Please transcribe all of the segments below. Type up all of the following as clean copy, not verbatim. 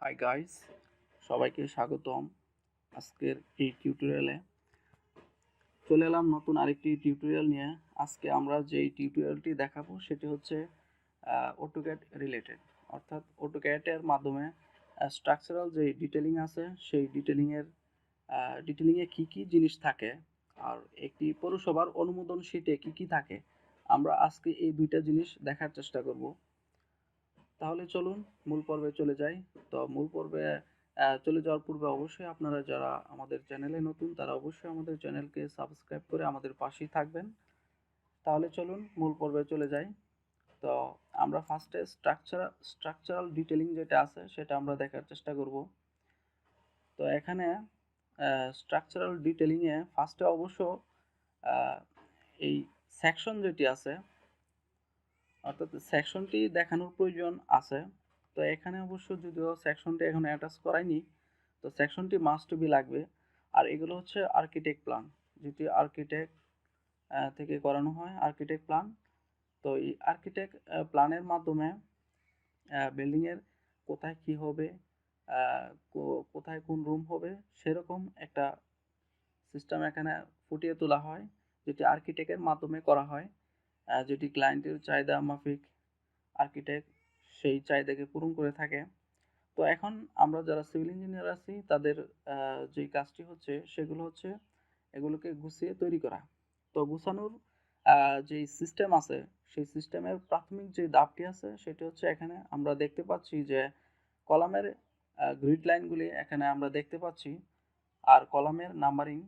Hi guys, সবাইকে স্বাগতম। আজকের এই টিউটোরিয়ালে চলে এলাম নতুন আরেকটি টিউটোরিয়াল নিয়ে। আজকে আমরা যেই টিউটোরিয়ালটি দেখাবো সেটি হচ্ছে অটোক্যাড রিলেটেড, অর্থাৎ অটোক্যাডের মাধ্যমে স্ট্রাকচারাল যে ডিটেলিং আছে সেই ডিটেলিংয়ে কী কী জিনিস থাকে আর একটি পৌরসভার অনুমোদন শীটে কী কী থাকে, আমরা আজকে এই দুইটা জিনিস দেখার চেষ্টা করব। তাহলে চলুন মূল পর্বে চলে যাই। তো মূল পর্বে চলে যাওয়ার পূর্বে অবশ্যই আপনারা যারা আমাদের চ্যানেলে নতুন তারা অবশ্যই আমাদের চ্যানেলকে সাবস্ক্রাইব করে আমাদের পাশেই থাকবেন। তাহলে চলুন মূল পর্বে চলে যাই। তো আমরা ফার্স্টে স্ট্রাকচারাল ডিটেলিং যেটা আছে সেটা আমরা দেখার চেষ্টা করব। তো এখানে স্ট্রাকচারাল ডিটেলিংয়ে ফার্স্টে অবশ্য এই সেকশন যেটি আছে, অর্থাৎ সেকশনটি দেখানোর প্রয়োজন আছে। তো এখানে অবশ্য যদিও সেকশনটি এখন অ্যাটাচ করাইনি, তো সেকশনটি মাস্ট বি লাগবে। আর এগুলো হচ্ছে আর্কিটেক্ট প্ল্যান, যেটি আর্কিটেক্ট থেকে করানো হয়, আর্কিটেক্ট প্ল্যান। তো এই আর্কিটেক্ট প্ল্যানের মাধ্যমে বিল্ডিংয়ের কোথায় কি হবে, কোথায় কোন রুম হবে সেরকম একটা সিস্টেম এখানে ফুটিয়ে তোলা হয়, যেটি আর্কিটেক্টের মাধ্যমে করা হয়, যেটি ক্লায়েন্টের চাহিদা মাফিক আর্কিটেক্ট সেই চাহিদাকে পূরণ করে থাকে। তো এখন আমরা যারা সিভিল ইঞ্জিনিয়ার আছি তাদের যে কাজটি হচ্ছে সেগুলো হচ্ছে এগুলোকে গুছিয়ে তৈরি করা। তো গুছানোর যে সিস্টেম আছে সেই সিস্টেমের প্রাথমিক যে ধাপটি আছে সেটি হচ্ছে এখানে আমরা দেখতে পাচ্ছি যে কলামের গ্রিড লাইনগুলি এখানে আমরা দেখতে পাচ্ছি, আর কলামের নাম্বারিং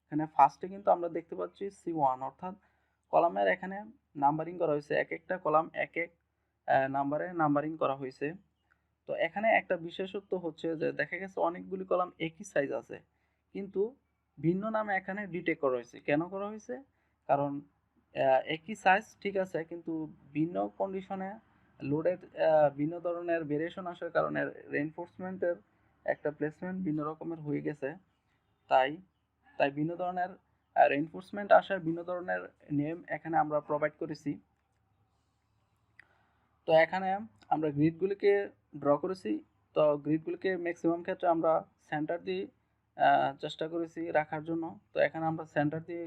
এখানে ফার্স্টে কিন্তু আমরা দেখতে পাচ্ছি C1, অর্থাৎ কলামের এখানে নাম্বারিং করা হয়েছে, এক একটা কলাম এক এক নাম্বারে নাম্বারিং করা হয়েছে। তো এখানে একটা বিশেষত্ব হচ্ছে যে দেখা গেছে অনেকগুলি কলাম একই সাইজ আছে কিন্তু ভিন্ন নামে এখানে ডিটেক্ট করা হয়েছে। কেন করা হয়েছে? কারণ একই সাইজ ঠিক আছে কিন্তু ভিন্ন কন্ডিশনে লোডের ভিন্ন ধরনের ভেরিয়েশন আসার কারণে রেইনফোর্সমেন্টের একটা প্লেসমেন্ট ভিন্ন রকমের হয়ে গেছে। তাই তাই ভিন্ন ধরনের রেইনফোর্সমেন্ট আসার ভিন্ন ধরনের নেম এখানে আমরা প্রোভাইড করেছি। তো এখানে আমরা গ্রিডগুলিকে ড্র করেছি। তো গ্রিডগুলিকে ম্যাক্সিমাম ক্ষেত্রে আমরা সেন্টার দিয়ে চেষ্টা করেছি রাখার জন্য। তো এখানে আমরা সেন্টার দিয়ে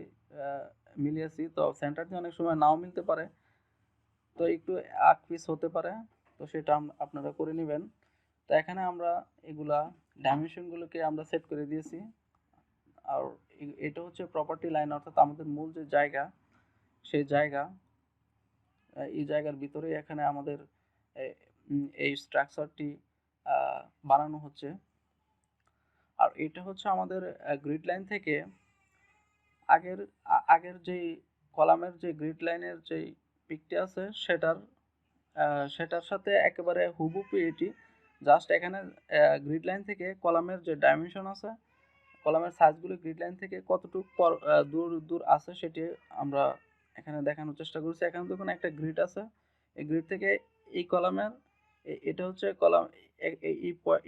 মিলিয়েছি। তো সেন্টার দিয়ে অনেক সময় নাও মিলতে পারে, তো একটু আগ পিস হতে পারে, তো সেটা আপনারা করে নেবেন। তো এখানে আমরা এগুলা ডাইমেনশনগুলোকে আমরা সেট করে দিয়েছি। আর এটা হচ্ছে প্রপার্টি লাইন, অর্থাৎ আমাদের মূল যে জায়গা সেই জায়গা, এই জায়গার ভিতরেই এখানে আমাদের এই স্ট্রাকচারটি বানানো হচ্ছে। আর এটা হচ্ছে আমাদের গ্রিড লাইন থেকে আগের আগের যেই কলামের যে গ্রিড লাইনের যেই পিকটি আছে সেটার সাথে একেবারে হুবহু এটি। জাস্ট এখানে গ্রিড লাইন থেকে কলামের যে ডাইমেনশন আছে, কলামের সাইজগুলো গ্রিড লাইন থেকে কতটুকু দূর দূর আছে সেটি আমরা এখানে দেখানোর চেষ্টা করছি। এখানে দেখুন একটা গ্রিড আছে, এই গ্রিড থেকে এই কলামের এটা হচ্ছে কলাম,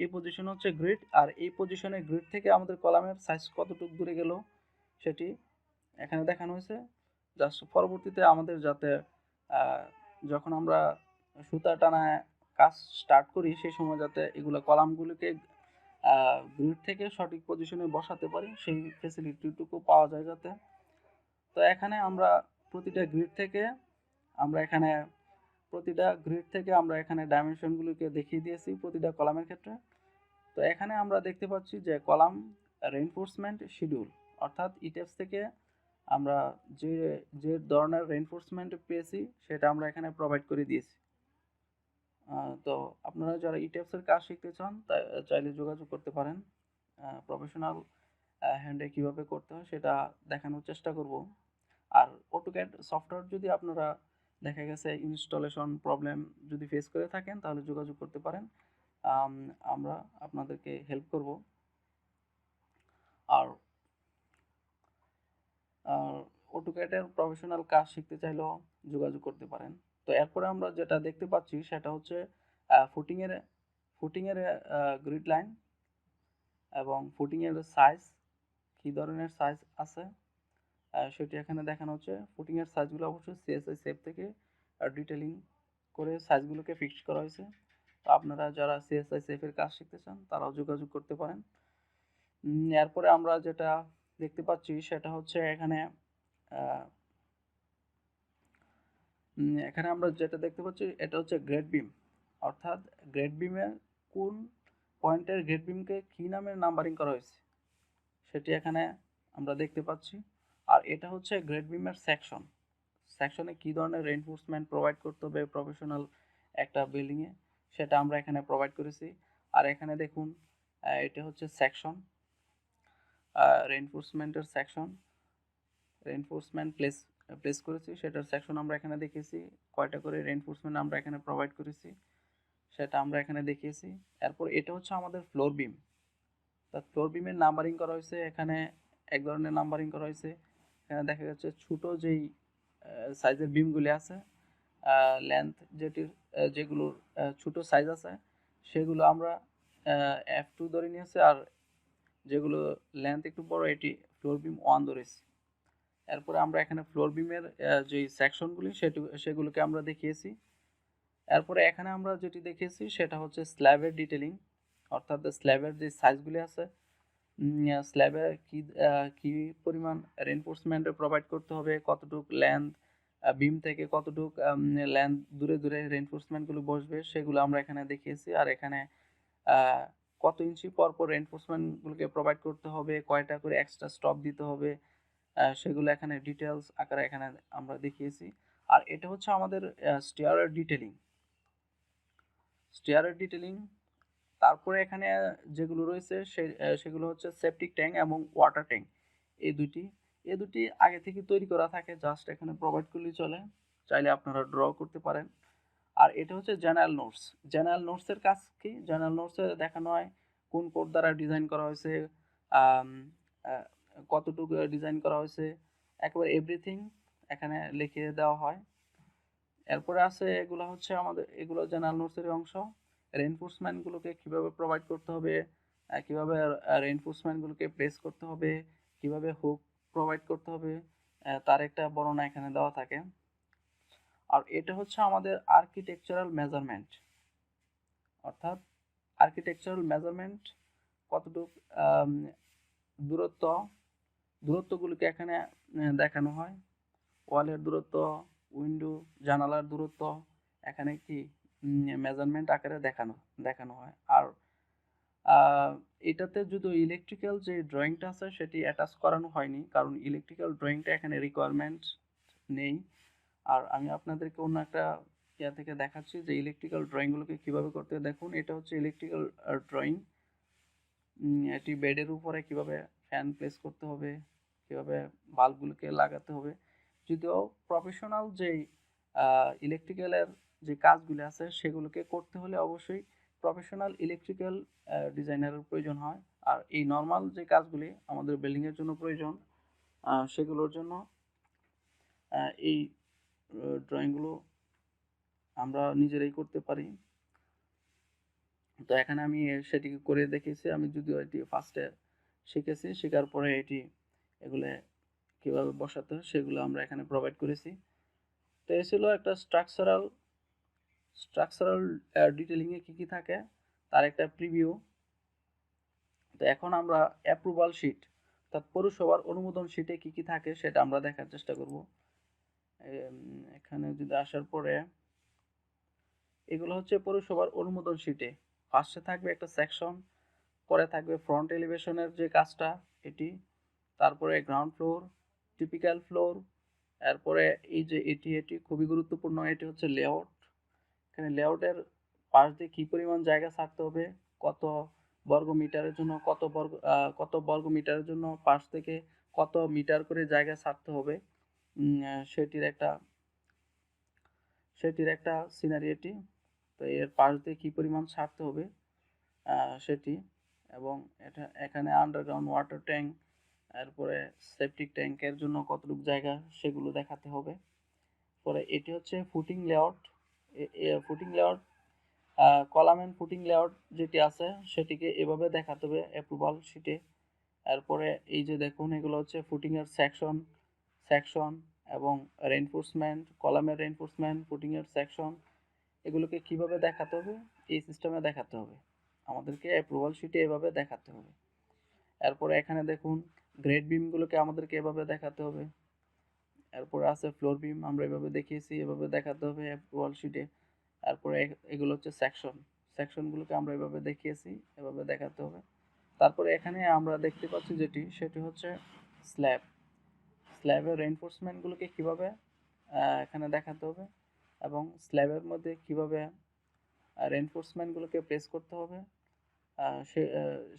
এই পজিশন হচ্ছে গ্রিড, আর এই পজিশনে গ্রিড থেকে আমাদের কলামের সাইজ কতটুকু দূরে গেল সেটি এখানে দেখানো হয়েছে। জাস্ট পরবর্তীতে আমাদের যাতে যখন আমরা সুতা টানায় কাজ স্টার্ট করি সেই সময় যাতে এগুলো কলামগুলোকে গ্রিড থেকে সঠিক পজিশনে বসাতে পারি সেই ফেসিলিটিটুকু পাওয়া যায় যাতে। তো এখানে আমরা প্রতিটা গ্রিড থেকে আমরা এখানে ডাইমেনশনগুলোকে দেখিয়ে দিয়েছি প্রতিটা কলামের ক্ষেত্রে। তো এখানে আমরা দেখতে পাচ্ছি যে কলাম রেইনফোর্সমেন্ট শিডিউল, অর্থাৎ ইটেপস থেকে আমরা যে যে ধরনের রেইনফোর্সমেন্ট পেয়েছি সেটা আমরা এখানে প্রোভাইড করে দিয়েছি। তো আপনারা যারা ইটেপসের কাজ শিখতে চান চাইলে যোগাযোগ করতে পারেন। প্রফেশনাল হ্যান্ডে কীভাবে করতে হয় সেটা দেখানোর চেষ্টা করব। আর অটোক্যাড সফটওয়্যার যদি আপনারা দেখা গেছে ইনস্টলেশন প্রবলেম যদি ফেস করে থাকেন তাহলে যোগাযোগ করতে পারেন, আমরা আপনাদেরকে হেল্প করব। আর অটোক্যাডের প্রফেশনাল কাজ শিখতে চাইলেও যোগাযোগ করতে পারেন। তো এরপরে আমরা যেটা দেখতে পাচ্ছি সেটা হচ্ছে ফুটিংয়ের ফুটিংয়ের গ্রিড লাইন এবং ফুটিংয়ের সাইজ, কী ধরনের সাইজ আছে সেটি এখানে দেখানো হচ্ছে। ফুটিংয়ের সাইজগুলো অবশ্যই সিএসআই সেভ থেকে ডিটেলিং করে সাইজগুলোকে ফিক্স করা হয়েছে। তো আপনারা যারা CSICF এর কাজ শিখতে চান তারাও যোগাযোগ করতে পারেন। এরপরে আমরা যেটা দেখতে পাচ্ছি সেটা হচ্ছে এখানে আমরা যেটা দেখতে পাচ্ছি এটা হচ্ছে গ্রেড বিম, অর্থাৎ গ্রেড বিমের কোন পয়েন্টের গ্রেড বিমকে কী নামে নাম্বারিং করা হয়েছে সেটি এখানে আমরা দেখতে পাচ্ছি। আর এটা হচ্ছে গ্রেড বিমের সেকশনে কী ধরনের রেইনফোর্সমেন্ট প্রোভাইড করতে হবে প্রফেশনাল একটা বিল্ডিংয়ে, সেটা আমরা এখানে প্রোভাইড করেছি। আর এখানে দেখুন এটা হচ্ছে সেকশন, রেইনফোর্সমেন্টের রেইনফোর্সমেন্ট প্লেস করেছি, সেটার সেকশন আমরা এখানে দেখিয়েছি। কয়টা করে রেইনফোর্সমেন্ট আমরা এখানে প্রোভাইড করেছি সেটা আমরা এখানে দেখিয়েছি। এরপর এটা হচ্ছে আমাদের ফ্লোর বিম, তা ফ্লোর বিমের নাম্বারিং করা হয়েছে। এখানে এক ধরনের নাম্বারিং করা হয়েছে। এখানে দেখা যাচ্ছে ছোট যেই সাইজের বিমগুলি আছে, লেন্থ যেগুলোর ছোট সাইজ আছে সেগুলো আমরা F2 ধরে নিয়েছি, আর যেগুলো লেন্থ একটু বড় এটি ফ্লোর বিম 1 ধরেছি। এরপরে আমরা এখানে ফ্লোর বিমের যে সেকশনগুলি সেগুলোকে আমরা দেখিয়েছি। এরপরে এখানে আমরা যেটি দেখিয়েছি সেটা হচ্ছে স্ল্যাবের ডিটেলিং, অর্থাৎ স্ল্যাবের যে সাইজগুলি আছে, স্ল্যাবে কি পরিমাণ রেইনফোর্সমেন্ট প্রোভাইড করতে হবে, কতটুক লেন্থ বিম থেকে কতটুক লেন্থ দূরে দূরে রেইনফোর্সমেন্টগুলো বসবে সেগুলো আমরা এখানে দেখিয়েছি। আর এখানে কত ইঞ্চি পর পর রেইনফোর্সমেন্টগুলোকে প্রোভাইড করতে হবে, কয়টা করে এক্সট্রা স্টপ দিতে হবে, সেগুলো এখানে ডিটেলস আকারে এখানে আমরা দেখিয়েছি। আর এটা হচ্ছে আমাদের স্টেয়ারের ডিটেলিং। তারপরে এখানে যেগুলো রয়েছে সেগুলো হচ্ছে সেপটিক ট্যাঙ্ক এবং ওয়াটার ট্যাঙ্ক। এই দুটি আগে থেকে তৈরি করা থাকে, জাস্ট এখানে প্রোভাইড করলেই চলে, চাইলে আপনারা ড্র করতে পারেন। আর এটা হচ্ছে জেনারেল নোটসের কাজ কি, জেনারেল নোটসে দেখানো হয় কোন কোড দ্বারা ডিজাইন করা হয়েছে, কতটুকু ডিজাইন করা হয়েছে, একেবারে এভরিথিং এখানে লিখে দেওয়া হয়। এরপরে আছে এগুলো জেনারেল নোটসের অংশ। রেইনফোর্সমেন্টগুলোকে কীভাবে প্রোভাইড করতে হবে, কীভাবে রেইনফোর্সমেন্টগুলোকে প্লেস করতে হবে, কীভাবে হুক প্রোভাইড করতে হবে, তার একটা বর্ণনা এখানে দেওয়া থাকে। আর এটা হচ্ছে আমাদের আর্কিটেকচারাল মেজারমেন্ট, অর্থাৎ আর্কিটেকচারাল মেজারমেন্ট কতটুকু দূরত্বগুলোকে এখানে দেখানো হয়। ওয়ালের দূরত্ব, উইন্ডো জানালার দূরত্ব এখানে কি মেজারমেন্ট আকারে দেখানো হয়। আর এটাতে যদি ইলেকট্রিক্যাল যে ড্রয়িংটা আছে সেটি অ্যাটাচ করানো হয়নি, কারণ ইলেকট্রিক্যাল ড্রয়িংটা এখানে রিকোয়ারমেন্ট নেই। আর আমি আপনাদেরকে অন্য একটা ইয়া থেকে দেখাচ্ছি যে ইলেকট্রিক্যাল ড্রয়িংগুলোকে কীভাবে করতে হয়। দেখুন, এটা হচ্ছে ইলেকট্রিক্যাল ড্রয়িং। এটি বেডের উপরে কিভাবে ফ্যান প্লেস করতে হবে, কিভাবে বাল্বগুলোকে লাগাতে হবে। যদিও প্রফেশনাল যেই ইলেকট্রিক্যালের যে কাজগুলো আছে সেগুলোকে করতে হলে অবশ্যই প্রফেশনাল ইলেকট্রিক্যাল ডিজাইনারের প্রয়োজন হয়। আর এই নর্মাল যে কাজগুলি আমাদের বিল্ডিংয়ের জন্য প্রয়োজন, সেগুলোর জন্য এই ড্রয়িংগুলো আমরা নিজেরাই করতে পারি। তো এখানে আমি সেটিকে করে দেখেছি। আমি যদিও এটি ফার্স্টে শিখেছি, শেখার পরে এগুলো কীভাবে বসাতে হয় সেগুলো আমরা এখানে প্রোভাইড করেছি। তো এ ছিল একটা স্ট্রাকচারাল ডিটেলিংয়ে কী কী থাকে তার একটা প্রিভিউ। তো এখন আমরা অ্যাপ্রুভাল শিট, অর্থাৎ পৌরসভার অনুমোদন শিটে কী কী থাকে সেটা আমরা দেখার চেষ্টা করব। এখানে যদি আসার পরে এগুলো হচ্ছে পৌরসভার অনুমোদন শিটে ফার্স্টে থাকবে একটা সেকশন, পরে থাকবে ফ্রন্ট এলিভেশনের যে কাজটা এটি, তারপরে গ্রাউন্ড ফ্লোর, টিপিক্যাল ফ্লোর, এরপরে এই যে এটি খুবই গুরুত্বপূর্ণ, এটি হচ্ছে লেআউট। এখানে লেআউটের পাশ দিয়ে কী পরিমাণ জায়গা ছাড়তে হবে, কত বর্গ মিটারের জন্য কত বর্গ মিটারের জন্য পাশ থেকে কত মিটার করে জায়গা ছাড়তে হবে, সেটির একটা সিনারি এটি। তো এর পাশ দিয়ে কী পরিমাণ ছাড়তে হবে সেটি, এবং এখানে আন্ডারগ্রাউন্ড ওয়াটার ট্যাঙ্ক, এরপরে সেপটিক ট্যাঙ্কের জন্য কতটুকু জায়গা সেগুলো দেখাতে হবে। পরে এটি হচ্ছে footing layout. Column and footing layout যেটি আছে সেটিকে এভাবে দেখাতে হবে অ্যাপ্রুভাল শিটে। এরপরে এই যে দেখুন, এগুলো হচ্ছে ফুটিংয়ের সেকশন এবং রেইনফোর্সমেন্ট, কলামের রেইনফোর্সমেন্ট, ফুটিংয়ের সেকশন, এগুলোকে কিভাবে দেখাতে হবে এই সিস্টেমে দেখাতে হবে, আমাদেরকে অ্যাপ্রুভাল শিটে এভাবে দেখাতে হবে। এরপরে এখানে দেখুন গ্রেড বিমগুলোকে আমাদেরকে এভাবে দেখাতে হবে। এরপরে আছে ফ্লোর বিম, আমরা এভাবে দেখিয়েছি, এভাবে দেখাতে হবে অ্যাপ্রুভাল শিটে। তারপরে এগুলো হচ্ছে সেকশনগুলোকে আমরা এভাবে দেখিয়েছি, এভাবে দেখাতে হবে। তারপরে এখানে আমরা দেখতে পাচ্ছি সেটি হচ্ছে স্ল্যাবের রেইনফোর্সমেন্টগুলোকে কীভাবে এখানে দেখাতে হবে এবং স্ল্যাবের মধ্যে কীভাবে রেইনফোর্সমেন্টগুলোকে প্লেস করতে হবে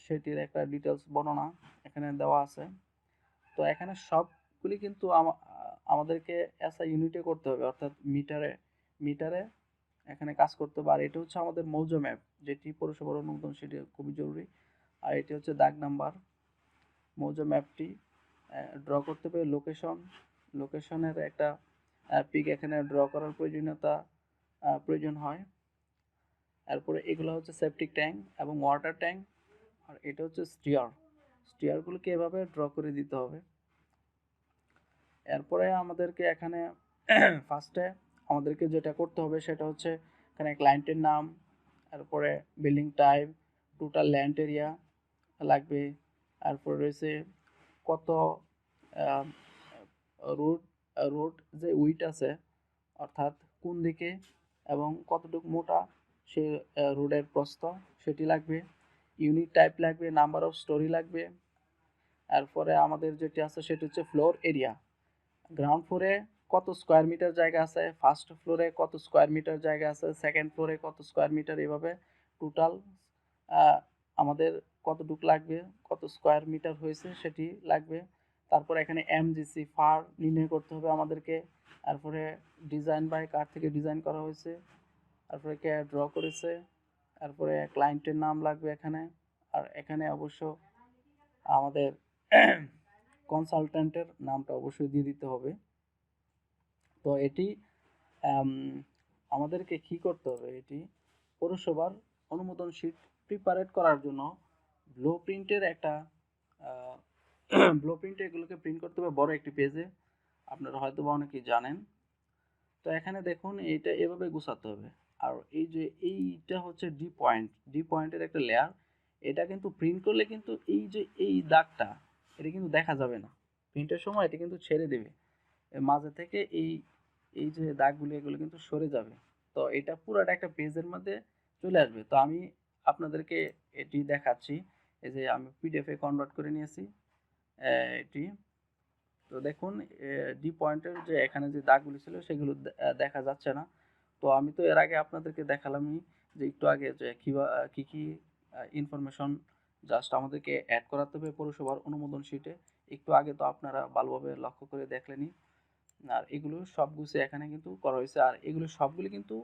সেটির একটা ডিটেলস বর্ণনা এখানে দেওয়া আছে। তো এখানে সবগুলি কিন্তু আমাদেরকে এসআই ইউনিটে করতে হবে, অর্থাৎ মিটারে এখানে কাজ করতে হবে। আর এটা হচ্ছে আমাদের মৌজা ম্যাপ, যেটি পৌরসভার অনুমোদন, সেটি খুবই জরুরি। আর এটি হচ্ছে দাগ নাম্বার। মৌজা ম্যাপটি ড্র করতে হবে, লোকেশনের একটা পিক এখানে ড্র করার প্রয়োজন হয়। এরপরে এগুলো হচ্ছে সেপটিক ট্যাঙ্ক এবং ওয়াটার ট্যাঙ্ক। আর এটা হচ্ছে স্টিয়ারগুলোকে এভাবে ড্র করে দিতে হবে। এরপরে আমাদেরকে এখানে ফার্স্টে আমাদেরকে যেটা করতে হবে সেটা হচ্ছে এখানে ক্লায়েন্টের নাম, তারপরে building type, total land area লাগবে। তারপরে রয়েছে কত রোড যে উইড আছে, অর্থাৎ কোন দিকে এবং কতটুকু মোটা সে রোডের প্রস্থ সেটি লাগবে। ইউনিট টাইপ লাগবে, নাম্বার অফ স্টোরি লাগবে। এরপরে আমাদের যেটি আছে সেটি হচ্ছে ফ্লোর এরিয়া, গ্রাউন্ড ফ্লোরে কত স্কোয়ার মিটার জায়গা আছে, ফার্স্ট ফ্লোরে কত স্কোয়ার মিটার জায়গা আছে, সেকেন্ড ফ্লোরে কত স্কোয়ার মিটার, এভাবে টোটাল আমাদের কতটুকু লাগবে, কত স্কোয়ার মিটার হয়েছে সেটি লাগবে। তারপর এখানে এমজিসি ফার নির্ণয় করতে হবে আমাদেরকে। তারপরে ডিজাইন বাই কার থেকে ডিজাইন করা হয়েছে, তারপরে কে ড্র করেছে, তারপরে ক্লায়েন্টের নাম লাগবে এখানে। আর এখানে অবশ্য আমাদের কনসালট্যান্টের নামটা অবশ্যই দিয়ে দিতে হবে। তো এটি আমাদেরকে কি করতে হবে, এটি পৌরসভার অনুমোদন শীট প্রিপারেট করার জন্য ব্লু প্রিন্টের একটা ব্লু প্রিন্টে এগুলোকে প্রিন্ট করতে হবে বড় একটি পেজে, আপনারা হয়তো বা অনেকেই জানেন। তো এখানে দেখুন এইটা এভাবে গুছাতে হবে। আর এই যে এইটা হচ্ছে ডি পয়েন্টের একটা লেয়ার, এটা কিন্তু প্রিন্ট করলে কিন্তু এই যে এই দাগটা এটা কিন্তু দেখা যাবে না, প্রিন্টের সময় এটা কিন্তু ছেড়ে দেবে মাঝে থেকে এই যে দাগগুলো এগুলো কিন্তু সরে যাবে। তো এটা পুরোটা একটা পেজের মধ্যে চলে আসবে। তো আমি আপনাদেরকে এটি দেখাচ্ছি, এই যে আমি পিডিএফে কনভার্ট করে নিয়েছি এটি। তো দেখুন ডি পয়েন্টের যে এখানে যে দাগগুলি ছিল সেগুলো দেখা যাচ্ছে না। তো আমি তো এর আগে আপনাদেরকে দেখালামই যে একটু আগে যে কী কী ইনফরমেশন জাস্ট আমাদেরকে অ্যাড করাতে হবে পৌরসভার অনুমোদন শিটে। একটু আগে তো আপনারা ভালোভাবে লক্ষ্য করে দেখলেনই। আর এগুলো সব গুছিয়ে এখানে কিন্তু করা হয়েছে। আর এগুলো সবগুলি কিন্তু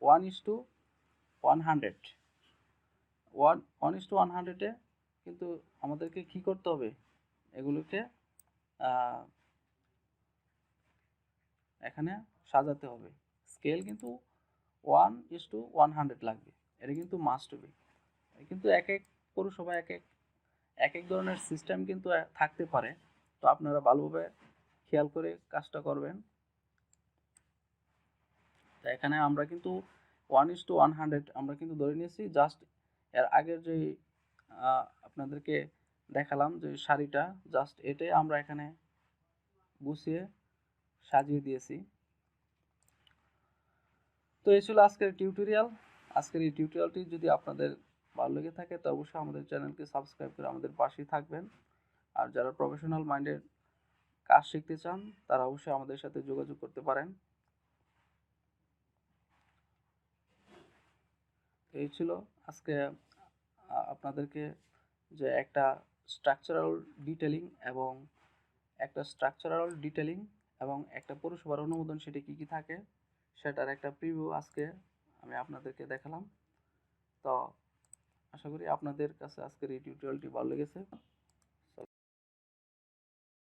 1:100 1:100 কিন্তু আমাদেরকে কি করতে হবে, এগুলোকে এখানে সাজাতে হবে। স্কেল কিন্তু 1:100 লাগবে, এটা কিন্তু মাস্ট বি। কিন্তু এক এক পৌরসভায় এক এক ধরনের সিস্টেম কিন্তু থাকতে পারে। তো আপনারা ভালোভাবে খেয়াল করে কাজটা করবেন। তো এখানে আমরা কিন্তু 1:100 আমরা কিন্তু ধরে নিয়েছি। জাস্ট এর আগের যে আপনাদেরকে দেখালাম যে শাড়িটা, জাস্ট এটাই আমরা এখানে গুছিয়ে সাজিয়ে দিয়েছি। তো এই ছিল আজকের টিউটোরিয়াল। আজকের এই টিউটোরিয়ালটি যদি আপনাদের ভালো লেগে থাকে তো অবশ্যই আমাদের চ্যানেলকে সাবস্ক্রাইব করে আমাদের পাশেই থাকবেন। আর যারা প্রফেশনাল মাইন্ডের কাজ শিখতে চান তারা অবশ্যই আমাদের সাথে যোগাযোগ করতে পারেন। এই ছিল আজকে আপনাদেরকে যে একটা স্ট্রাকচারাল ডিটেলিং এবং একটা পৌরসভার অনুমোদন সেটি কী কী থাকে সেটার একটা প্রিভিউ আজকে আমি আপনাদেরকে দেখালাম। তো আশা করি আপনাদের কাছে আজকের এই টিউটোরিয়ালটি ভালো লেগেছে।